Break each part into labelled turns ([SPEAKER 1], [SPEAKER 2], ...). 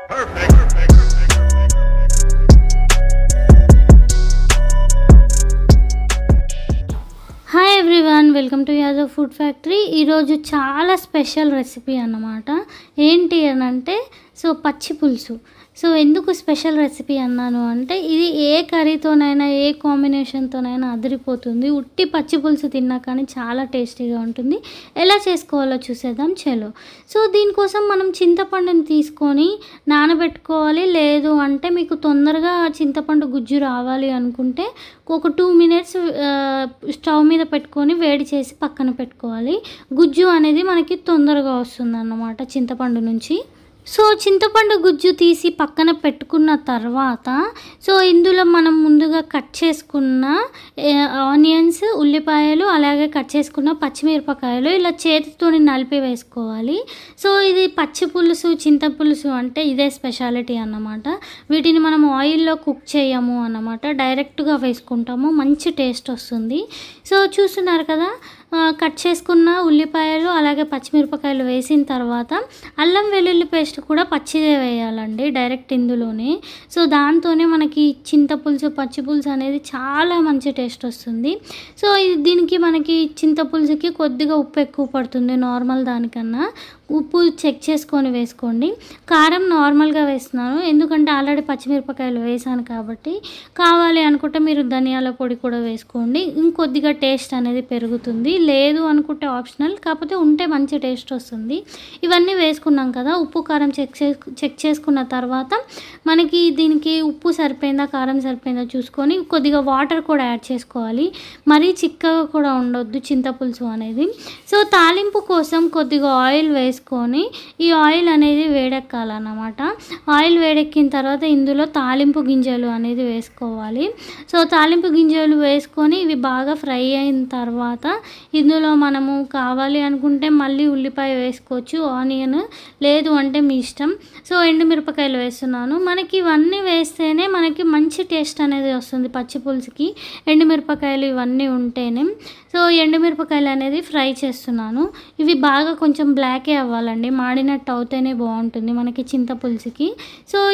[SPEAKER 1] Hi everyone, welcome to Yadav food factory. ఈరోజు చాలా special recipe అన్నమాట. ఏంటి అని అంటే పచ్చి పులుసు. ఎందుకు స్పెషల్ రెసిపీ అన్నాను అంటే ఇది ఏ కర్రీతోనైనా ఏ కాంబినేషన్తోనైనా అదిరిపోతుంది. ఉట్టి పచ్చి పులుసు తిన్నా కానీ చాలా టేస్టీగా ఉంటుంది. ఎలా చేసుకోవాలో చూసేద్దాం చలో. దీనికోసం మనం చింతపండుని తీసుకొని నానబెట్టుకోవాలి. లేదు అంటే మీకు తొందరగా చింతపండు గుజ్జు రావాలి అనుకుంటే ఒక 2 minutes స్టవ్ మీద పెట్టుకొని వేడి చేసి పక్కన పెట్టుకోవాలి. గుజ్జు అనేది మనకి తొందరగా వస్తుంది అన్నమాట చింతపండు నుంచి. చింతపండు గుజ్జు తీసి పక్కన పెట్టుకున్న తర్వాత ఇందులో మనం ముందుగా కట్ చేసుకున్న ఆనియన్స్, ఉల్లిపాయలు, అలాగే కట్ చేసుకున్న పచ్చిమిరపకాయలు ఇలా చేతితో నలిపి వేసుకోవాలి. ఇది పచ్చి పులుసు, చింతపులుసు అంటే ఇదే స్పెషాలిటీ అన్నమాట. వీటిని మనం ఆయిల్లో కుక్ చేయము అన్నమాట, డైరెక్ట్గా వేసుకుంటాము. మంచి టేస్ట్ వస్తుంది. చూస్తున్నారు కదా, కట్ చేసుకున్న ఉల్లిపాయలు అలాగే పచ్చిమిరపకాయలు వేసిన తర్వాత అల్లం వెల్లుల్లి పేస్ట్ కూడా పచ్చిదే వేయాలండి డైరెక్ట్ ఇందులోనే. దాంతోనే మనకి చింతపులుసు, పచ్చి పులుసు అనేది చాలా మంచి టేస్ట్ వస్తుంది. దీనికి మనకి చింతపులుసుకి కొద్దిగా ఉప్పు ఎక్కువ పడుతుంది నార్మల్ దానికన్నా. ఉప్పు చెక్ చేసుకొని వేసుకోండి. కారం నార్మల్గా వేస్తున్నాను ఎందుకంటే ఆల్రెడీ పచ్చిమిరపకాయలు వేసాను కాబట్టి. కావాలి అనుకుంటే మీరు ధనియాల పొడి కూడా వేసుకోండి, ఇంకొద్దిగా టేస్ట్ అనేది పెరుగుతుంది. లేదు అనుకుంటే ఆప్షనల్, కాకపోతే ఉంటే మంచి టేస్ట్ వస్తుంది. ఇవన్నీ వేసుకున్నాం కదా, ఉప్పు కారం చెక్ చేసుకున్న తర్వాత మనకి దీనికి ఉప్పు సరిపోయిందా కారం సరిపోయిందా చూసుకొని కొద్దిగా వాటర్ కూడా యాడ్ చేసుకోవాలి. మరీ చిక్కగా కూడా ఉండొద్దు చింతపులుసు అనేది. తాలింపు కోసం కొద్దిగా ఆయిల్ వేసుకొని ఈ ఆయిల్ అనేది వేడెక్కాలన్నమాట. ఆయిల్ వేడెక్కిన తర్వాత ఇందులో తాలింపు గింజలు అనేది వేసుకోవాలి. తాలింపు గింజలు వేసుకొని ఇవి బాగా ఫ్రై అయిన తర్వాత ఇందులో మనము కావాలి అనుకుంటే మళ్ళీ ఉల్లిపాయ వేసుకోవచ్చు, ఆనియన్, లేదు అంటే మీ ఇష్టం. ఎండుమిరపకాయలు వేస్తున్నాను. మనకి ఇవన్నీ వేస్తేనే మనకి మంచి టేస్ట్ అనేది వస్తుంది పచ్చి పులుసుకి. ఎండుమిరపకాయలు ఇవన్నీ ఉంటేనే. ఎండుమిరపకాయలు అనేది ఫ్రై చేస్తున్నాను. ఇవి బాగా కొంచెం బ్లాకే అవ్వాలండి, మాడినట్టు అవుతేనే బాగుంటుంది మనకి చింతపులుసుకి.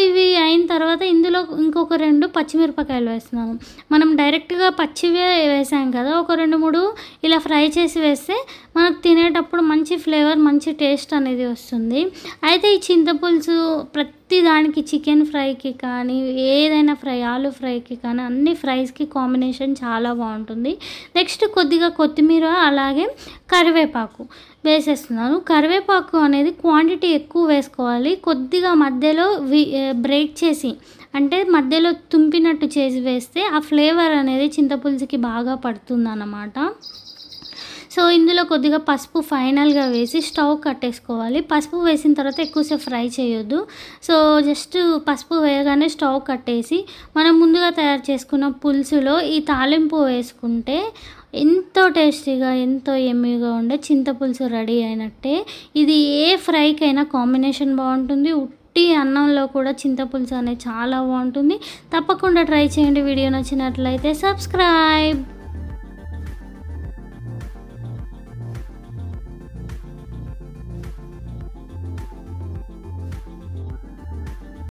[SPEAKER 1] ఇవి అయిన తర్వాత ఇందులో ఇంకొక 2 పచ్చిమిరపకాయలు వేస్తున్నాను. మనం డైరెక్ట్గా పచ్చివే వేసాం కదా, ఒక 2-3 ఇలా ఫ్రై చేసి వేస్తే మనకు తినేటప్పుడు మంచి ఫ్లేవర్, మంచి టేస్ట్ అనేది వస్తుంది. అయితే ఈ చింతపులుసు ప్రతి దానికి, చికెన్ ఫ్రైకి కానీ ఏదైనా ఫ్రై, ఆలు ఫ్రైకి కానీ అన్ని ఫ్రైస్కి కాంబినేషన్ చాలా బాగుంటుంది. నెక్స్ట్ కొద్దిగా కొత్తిమీర అలాగే కరివేపాకు వేసేస్తున్నాను. కరివేపాకు అనేది క్వాంటిటీ ఎక్కువ వేసుకోవాలి. కొద్దిగా మధ్యలో బ్రేక్ చేసి అంటే మధ్యలో తుంపినట్టు చేసి వేస్తే ఆ ఫ్లేవర్ అనేది చింతపులుసుకి బాగా పడుతుంది అన్నమాట. ఇందులో కొద్దిగా పసుపు ఫైనల్గా వేసి స్టవ్ కట్టేసుకోవాలి. పసుపు వేసిన తర్వాత ఎక్కువసేపు ఫ్రై చేయొద్దు. జస్ట్ పసుపు వేయగానే స్టవ్ కట్టేసి మనం ముందుగా తయారు చేసుకున్న పులుసులో ఈ తాలింపు వేసుకుంటే ఎంతో టేస్టీగా, ఎంతో యమ్మీగా ఉండే చింతపులుసు రెడీ అయినట్టే. ఇది ఏ ఫ్రైకైనా కాంబినేషన్ బాగుంటుంది. ఉట్టి అన్నంలో కూడా చింతపులుసు అనేది చాలా బాగుంటుంది. తప్పకుండా ట్రై చేయండి. వీడియో నచ్చినట్లయితే సబ్స్క్రైబ్.